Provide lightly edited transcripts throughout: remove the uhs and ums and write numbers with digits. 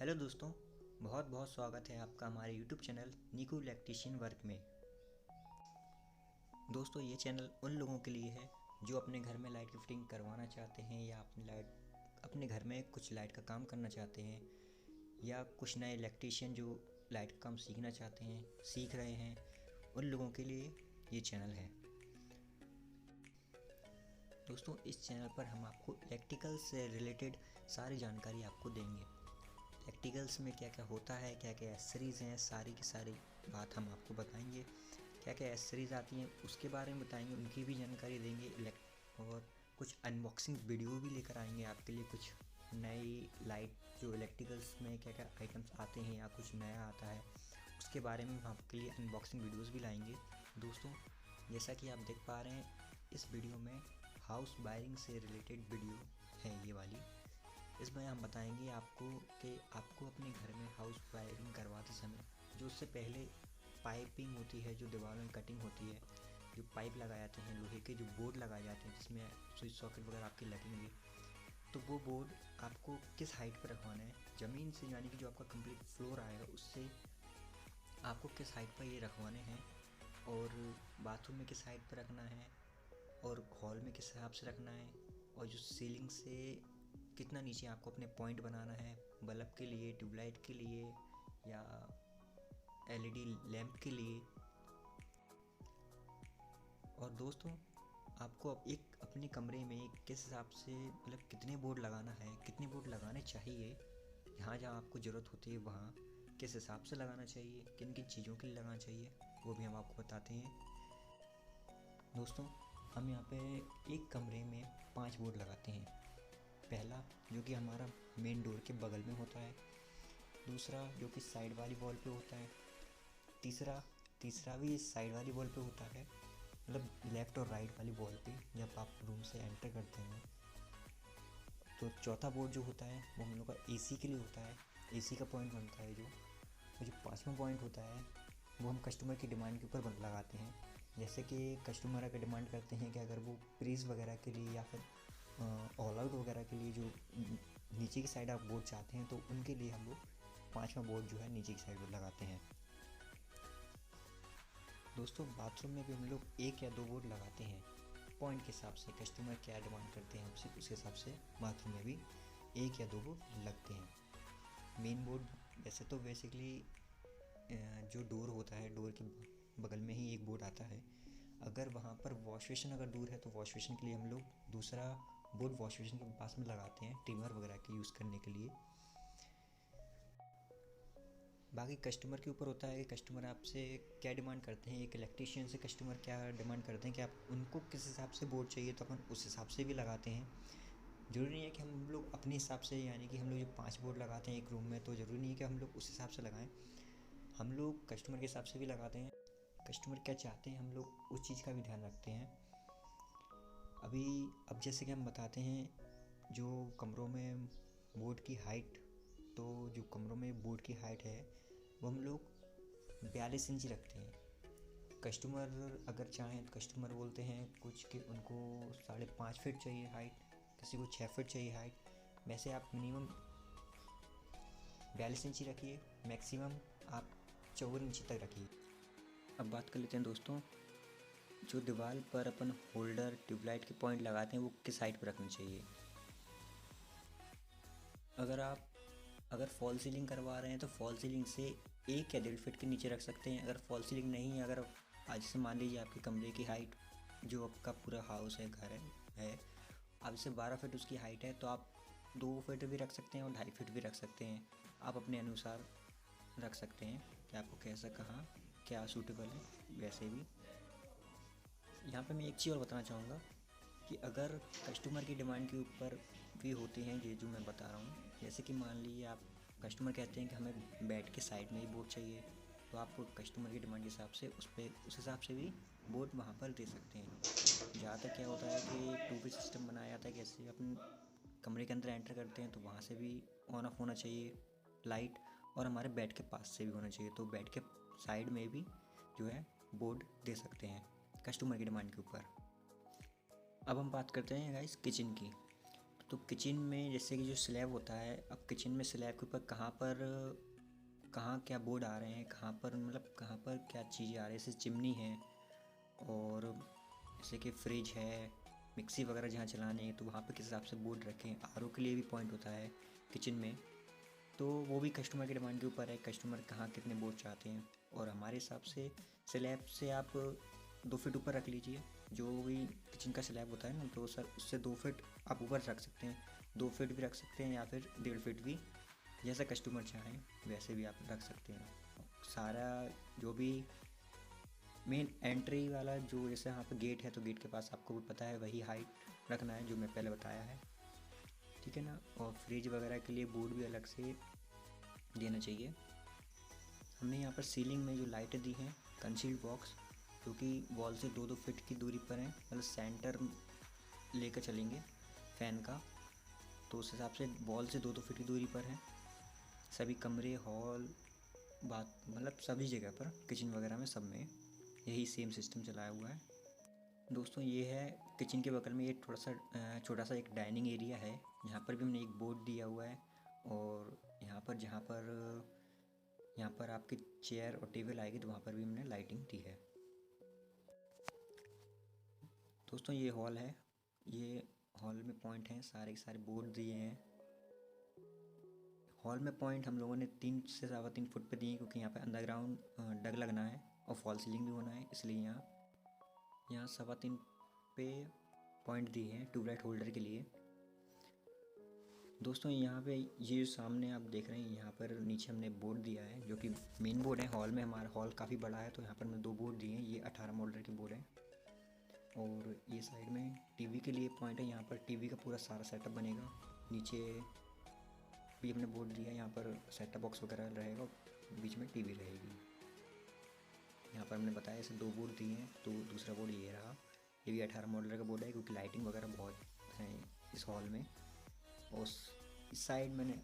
Hello दोस्तों, बहुत बहुत स्वागत है आपका हमारे यूट्यूब चैनल निकू इलेक्ट्रीशियन वर्क में। दोस्तों, ये चैनल उन लोगों के लिए है जो अपने घर में लाइट की फिटिंग करवाना चाहते हैं या अपने घर में कुछ लाइट का काम करना चाहते हैं, या कुछ नए इलेक्ट्रीशियन जो लाइट का काम सीखना चाहते हैं, सीख रहे हैं। उन लोगों के लिए ये चैनल है। दोस्तों, इस चैनल पर हम आपको इलेक्ट्रिकल से रिलेटेड सारी जानकारी आपको देंगे। इलेक्ट्रिकल्स में क्या क्या होता है, क्या क्या एसेसरीज़ हैं, सारी की सारी बात हम आपको बताएंगे। क्या क्या एसेसरीज़ आती हैं उसके बारे में बताएंगे, उनकी भी जानकारी देंगे। और कुछ अनबॉक्सिंग वीडियो भी लेकर आएंगे आपके लिए। कुछ नई लाइट जो इलेक्ट्रिकल्स में क्या क्या आइटम्स आते हैं या कुछ नया आता है उसके बारे में हम आपके लिए अनबॉक्सिंग वीडियोज़ भी लाएंगे। दोस्तों, जैसा कि आप देख पा रहे हैं, इस वीडियो में हाउस वायरिंग से रिलेटेड वीडियो है ये वाली। इसमें हम बताएंगे आपको कि आपको अपने घर में हाउस वायरिंग करवाते समय जो उससे पहले पाइपिंग होती है, जो दीवार में कटिंग होती है, जो पाइप लगाए जाते हैं, लोहे के जो बोर्ड लगाए जाते हैं जिसमें स्विच सॉकेट वगैरह आपके लगेंगे, तो वो बोर्ड आपको किस हाइट पर रखवाना है। ज़मीन से यानी कि जो आपका कंप्लीट फ्लोर आएगा उससे आपको किस हाइट पर ये रखवाने हैं, और बाथरूम में किस हाइट पर रखना है, और हॉल में किस हिसाब से रखना है, और जो सीलिंग से कितना नीचे आपको अपने पॉइंट बनाना है, बल्ब के लिए, ट्यूबलाइट के लिए या एलईडी लैंप के लिए। और दोस्तों, आपको अब एक अपने कमरे में किस हिसाब से मतलब कितने बोर्ड लगाना है, कितने बोर्ड लगाने चाहिए, जहाँ जहाँ आपको ज़रूरत होती है वहाँ किस हिसाब से लगाना चाहिए, किन किन चीज़ों के लिए लगाना चाहिए, वो भी हम आपको बताते हैं। दोस्तों, हम यहाँ पे एक कमरे में 5 बोर्ड लगाते हैं। पहला जो कि हमारा मेन डोर के बगल में होता है, दूसरा जो कि साइड वाली वॉल पे होता है, तीसरा भी साइड वाली वॉल पे होता है, मतलब लेफ़्ट और राइट वाली वॉल पे जब आप रूम से एंटर करते हैं। तो चौथा बोर्ड जो होता है वो हम लोग का एसी के लिए होता है, एसी का पॉइंट बनता है। जो पाँचवा पॉइंट होता है वो हम कस्टमर की डिमांड के ऊपर लगाते हैं। जैसे कि कस्टमर अगर डिमांड करते हैं कि अगर वो प्रेस वगैरह के लिए या फिर ऑल आउट वगैरह के लिए जो नीचे की साइड आप बोर्ड चाहते हैं, तो उनके लिए हम लोग 5वां बोर्ड जो है नीचे की साइड पर लगाते हैं। दोस्तों, बाथरूम में भी हम लोग 1 या 2 बोर्ड लगाते हैं, पॉइंट के हिसाब से कस्टमर क्या डिमांड करते हैं हमसे, उसके हिसाब से बाथरूम में भी 1 या 2 बोर्ड लगते हैं। मेन बोर्ड वैसे तो बेसिकली जो डोर होता है, डोर के बगल में ही एक बोर्ड आता है। अगर वहाँ पर वॉश बेसिन अगर दूर है तो वॉश बेसिन के लिए हम लोग दूसरा बोर्ड वॉश बेसिन के पास में लगाते हैं, ट्रिमर वगैरह के यूज़ करने के लिए। बाकी कस्टमर के ऊपर होता है कि कस्टमर आपसे क्या डिमांड करते हैं। एक इलेक्ट्रीशियन से कस्टमर क्या डिमांड करते हैं कि आप उनको किस हिसाब से बोर्ड चाहिए, तो अपन उस हिसाब से भी लगाते हैं। ज़रूरी नहीं है कि हम लोग अपने हिसाब से, यानी कि हम लोग जो 5 बोर्ड लगाते हैं एक रूम में, तो ज़रूरी नहीं है कि हम लोग उस हिसाब से लगाएं। हम लोग कस्टमर के हिसाब से भी लगाते हैं। कस्टमर क्या चाहते हैं हम लोग उस चीज़ का भी ध्यान रखते हैं। अब जैसे कि हम बताते हैं जो कमरों में बोर्ड की हाइट, तो जो कमरों में बोर्ड की हाइट है वो हम लोग 42 इंच रखते हैं। कस्टमर अगर चाहें तो कस्टमर बोलते हैं कुछ कि उनको 5.5 फीट चाहिए हाइट, किसी को 6 फीट चाहिए हाइट। वैसे आप मिनिमम 42 इंची रखिए, मैक्सिमम आप 54 इंची तक रखिए। अब बात कर लेते हैं दोस्तों, जो दीवार पर अपन होल्डर ट्यूबलाइट के पॉइंट लगाते हैं वो किस हाइट पर रखनी चाहिए। अगर फॉल सीलिंग करवा रहे हैं तो फॉल सीलिंग से 1 या 1.5 फीट के नीचे रख सकते हैं। अगर फॉल सीलिंग नहीं है, अगर आज से मान लीजिए आपके कमरे की हाइट, जो आपका पूरा हाउस है, घर है, अब से 12 फीट उसकी हाइट है, तो आप 2 फीट भी रख सकते हैं और 2.5 फीट भी रख सकते हैं। आप अपने अनुसार रख सकते हैं कि आपको कैसा कहाँ क्या सूटेबल है। वैसे भी यहाँ पे मैं एक चीज़ और बताना चाहूँगा कि अगर कस्टमर की डिमांड के ऊपर भी होते हैं ये जो मैं बता रहा हूँ। जैसे कि मान लीजिए आप कस्टमर कहते हैं कि हमें बेड के साइड में ही बोर्ड चाहिए, तो आप कस्टमर की डिमांड के हिसाब से उस हिसाब से भी बोर्ड वहाँ पर दे सकते हैं। ज़्यादातर क्या होता है कि 2 वे सिस्टम बनाया जाता है, कैसे अपन कमरे के अंदर एंटर करते हैं तो वहाँ से भी ऑन ऑफ होना चाहिए लाइट, और हमारे बेड के पास से भी होना चाहिए, तो बेड के साइड में भी जो है बोर्ड दे सकते हैं कस्टमर की डिमांड के ऊपर। अब हम बात करते हैं गाइस किचन की। तो किचन में जैसे कि जो स्लैब होता है, अब किचन में स्लैब के ऊपर कहाँ क्या बोर्ड आ रहे हैं, कहाँ पर मतलब कहाँ पर क्या चीज़ें आ रही है, जैसे चिमनी है और जैसे कि फ्रिज है, मिक्सी वगैरह जहाँ चलाने हैं तो वहाँ पर किस हिसाब से बोर्ड रखें। आरओ के लिए भी पॉइंट होता है किचन में, तो वो भी कस्टमर की डिमांड के ऊपर है, कस्टमर कहाँ कितने बोर्ड चाहते हैं। और हमारे हिसाब से स्लैब से आप 2 फीट ऊपर रख लीजिए, जो भी किचन का स्लैब होता है ना, तो सर उससे 2 फीट आप ऊपर रख सकते हैं, 2 फीट भी रख सकते हैं या फिर 1.5 फीट भी, जैसा कस्टमर चाहें वैसे भी आप रख सकते हैं। सारा जो भी मेन एंट्री वाला जो जैसे यहाँ पर गेट है तो गेट के पास आपको भी पता है वही हाइट रखना है जो मैं पहले बताया है, ठीक है ना। और फ्रिज वगैरह के लिए बोर्ड भी अलग से देना चाहिए। हमने यहाँ पर सीलिंग में जो लाइटें दी हैं कंसील्ड बॉक्स, जो कि वॉल से 2-2 फीट की दूरी पर हैं, मतलब सेंटर लेकर चलेंगे फ़ैन का, तो उस हिसाब से वॉल से 2-2 फीट की दूरी पर हैं। सभी कमरे, हॉल, बाथ, मतलब सभी जगह पर किचन वगैरह में सब में यही सेम सिस्टम चलाया हुआ है। दोस्तों ये है किचन के बगल में ये छोटा सा एक डाइनिंग एरिया है, यहाँ पर भी हमने एक बोर्ड दिया हुआ है। और यहाँ पर आपकी चेयर और टेबल आएगी तो वहाँ पर भी हमने लाइटिंग दी है। दोस्तों ये हॉल है, ये हॉल में पॉइंट हैं, सारे के सारे बोर्ड दिए हैं। हॉल में पॉइंट हम लोगों ने 3 से 3.25 फुट पे दिए हैं, क्योंकि यहाँ पे अंडरग्राउंड डग लगना है और फॉल सीलिंग भी होना है, इसलिए यहाँ 3.25 पे पॉइंट दिए हैं ट्यूबलाइट होल्डर के लिए। दोस्तों यहाँ पे ये सामने आप देख रहे हैं, यहाँ पर नीचे हमने बोर्ड दिया है जो कि मेन बोर्ड है। हॉल में हमारा हॉल काफ़ी बड़ा है तो यहाँ पर हमने 2 बोर्ड दिए हैं, ये 18 मॉडल के बोर्ड हैं। और ये साइड में टीवी के लिए पॉइंट है, यहाँ पर टीवी का पूरा सारा सेटअप बनेगा। नीचे भी हमने बोर्ड दिया है, यहाँ पर सेटअप बॉक्स वगैरह रहेगा, बीच में टीवी रहेगी। यहाँ पर हमने बताया ऐसे 2 बोर्ड दिए हैं, तो दूसरा बोर्ड ये रहा, ये भी 18 मॉडल का बोर्ड है, क्योंकि लाइटिंग वगैरह बहुत है इस हॉल में। और इस साइड मैंने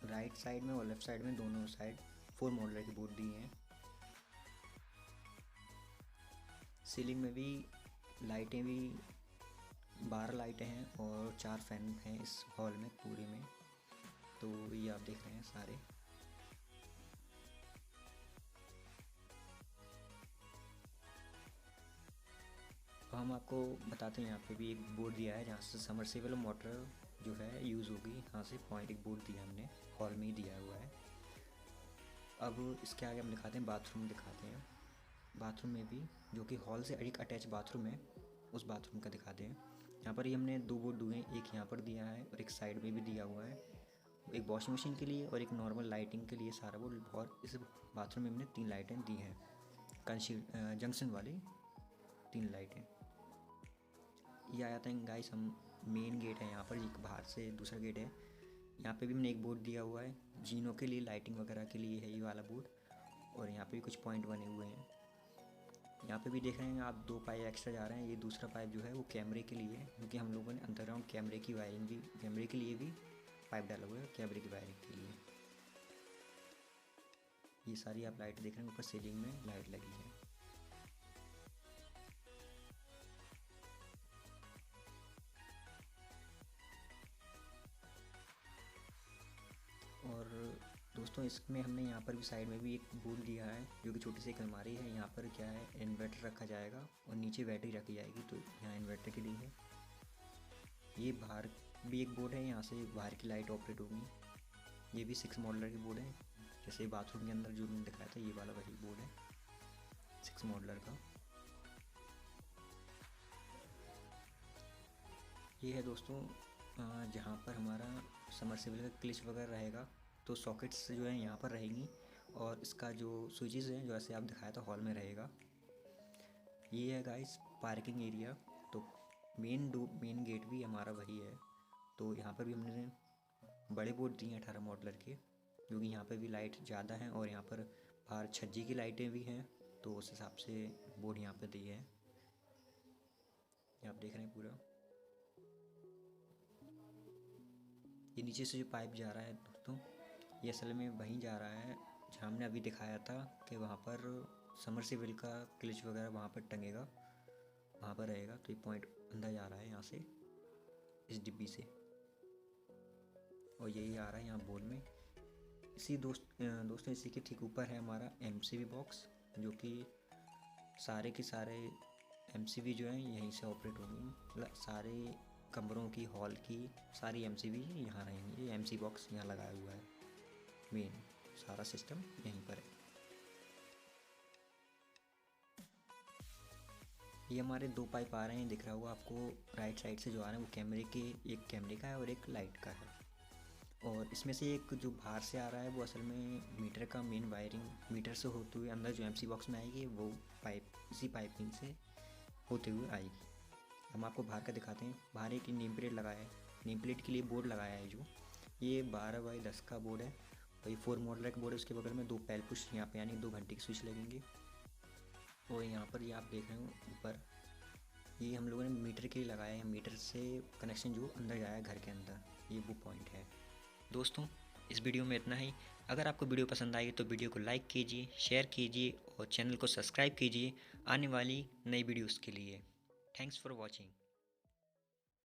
राइट साइड में और लेफ़्ट साइड में दोनों साइड 4 मॉडल के बोर्ड दिए हैं। सीलिंग में भी लाइटें भी 12 लाइटें हैं और 4 फैन हैं इस हॉल में पूरे में, तो ये आप देख रहे हैं सारे। तो हम आपको बताते हैं, यहाँ पे भी एक बोर्ड दिया है जहाँ से समरसेबल मोटर जो है यूज़ होगी, यहाँ से पॉइंट एक बोर्ड दिया हमने, हॉल में ही दिया हुआ है। अब इसके आगे हम दिखाते हैं बाथरूम, दिखाते हैं बाथरूम में भी, जो कि हॉल से एक अटैच बाथरूम है, उस बाथरूम का दिखाते हैं। यहाँ पर ही हमने 2 बोर्ड दिए हैं, एक यहाँ पर दिया है और एक साइड में भी दिया हुआ है, एक वॉशिंग मशीन के लिए और एक नॉर्मल लाइटिंग के लिए सारा बोर्ड। और इस बाथरूम में हमने 3 लाइटें दी हैं, जंक्शन वाली 3 लाइटें। ये आया था गाइस, हम मेन गेट है यहाँ पर, एक बाहर से दूसरा गेट है, यहाँ पे भी हमने एक बोर्ड दिया हुआ है जीनों के लिए, लाइटिंग वगैरह के लिए है ये वाला बोर्ड। और यहाँ पे भी कुछ पॉइंट बने हुए हैं। यहाँ पे भी देख रहे हैं आप 2 पाइप एक्स्ट्रा जा रहे हैं, ये दूसरा पाइप जो है वो कैमरे के लिए है, क्योंकि हम लोगों ने अंडरग्राउंड कैमरे की वायरिंग भी, कैमरे के लिए भी पाइप डाला हुआ है, कैमरे की वायरिंग के लिए। ये सारी आप लाइट देख रहे हैं, ऊपर सीलिंग में लाइट लगी है। और दोस्तों इसमें हमने यहाँ पर भी साइड में भी एक बोर्ड दिया है, जो कि छोटी सी एक अलमारी है। यहाँ पर क्या है, इन्वर्टर रखा जाएगा और नीचे बैटरी रखी जाएगी, तो यहाँ इन्वर्टर के लिए है। ये बाहर भी एक बोर्ड है, यहाँ से बाहर की लाइट ऑपरेट होगी। ये भी 6 मॉडलर की बोर्ड है, जैसे बाथरूम के अंदर जो मैंने दिखाया था, ये वाला वही बोर्ड है 6 मॉडलर का। ये है दोस्तों जहाँ पर हमारा समरसेबल का क्लिच वगैरह रहेगा, तो सॉकेट्स जो है यहाँ पर रहेंगी, और इसका जो स्विचेस हैं जो ऐसे आप दिखाया था हॉल में रहेगा। ये है गाइस पार्किंग एरिया, तो मेन गेट भी हमारा वही है। तो यहाँ पर भी हमने बड़े बोर्ड दिए हैं 18 मॉडलर के, क्योंकि यहाँ पर भी लाइट ज़्यादा है और यहाँ पर बाहर छज्जे की लाइटें भी हैं, तो उस हिसाब से बोर्ड यहाँ पर दिए हैं। आप देख रहे हैं पूरा ये नीचे से जो पाइप जा रहा है दोस्तों, ये असल में वहीं जा रहा है जहाँ हमने अभी दिखाया था कि वहाँ पर समरसेबल का क्लिच वगैरह वहाँ पर टंगेगा, वहाँ पर रहेगा। तो ये पॉइंट अंदर जा रहा है यहाँ से, इस डिब्बी से। और यही आ रहा है यहाँ बोर्ड में। दोस्तों इसी के ठीक ऊपर है हमारा MCB बॉक्स, जो कि सारे के सारे MCB जो हैं यहीं से ऑपरेट होंगे। मतलब सारे कमरों की, हॉल की सारी MCB यहाँ रहेंगी। ये MC बॉक्स यहाँ लगाया हुआ है, मेन सारा सिस्टम यहीं पर है। ये हमारे 2 पाइप आ रहे हैं, दिख रहा होगा आपको राइट साइड से जो आ रहे हैं वो एक कैमरे का है और एक लाइट का है। और इसमें से एक जो बाहर से आ रहा है वो असल में मीटर का मेन वायरिंग, मीटर से होते हुए अंदर जो MC बॉक्स में आएगी वो इसी पाइपिंग से होते हुए आएगी। हम आपको बाहर का दिखाते हैं। बाहर एक नेम प्लेट लगाया है, नेम प्लेट के लिए बोर्ड लगाया है जो ये 12x10 का बोर्ड है। और ये 4 मॉडल का बोर्ड है। उसके बगल में 2 पैल पुश यहाँ पे यानी 2 घंटे की स्विच लगेंगे। और यहाँ पर ये आप देख रहे हो ऊपर, ये हम लोगों ने मीटर के लिए लगाया है। मीटर से कनेक्शन जो अंदर जाएगा घर के अंदर, ये वो पॉइंट है। दोस्तों इस वीडियो में इतना ही। अगर आपको वीडियो पसंद आई तो वीडियो को लाइक कीजिए, शेयर कीजिए और चैनल को सब्सक्राइब कीजिए आने वाली नई वीडियोस के लिए। Thanks for watching.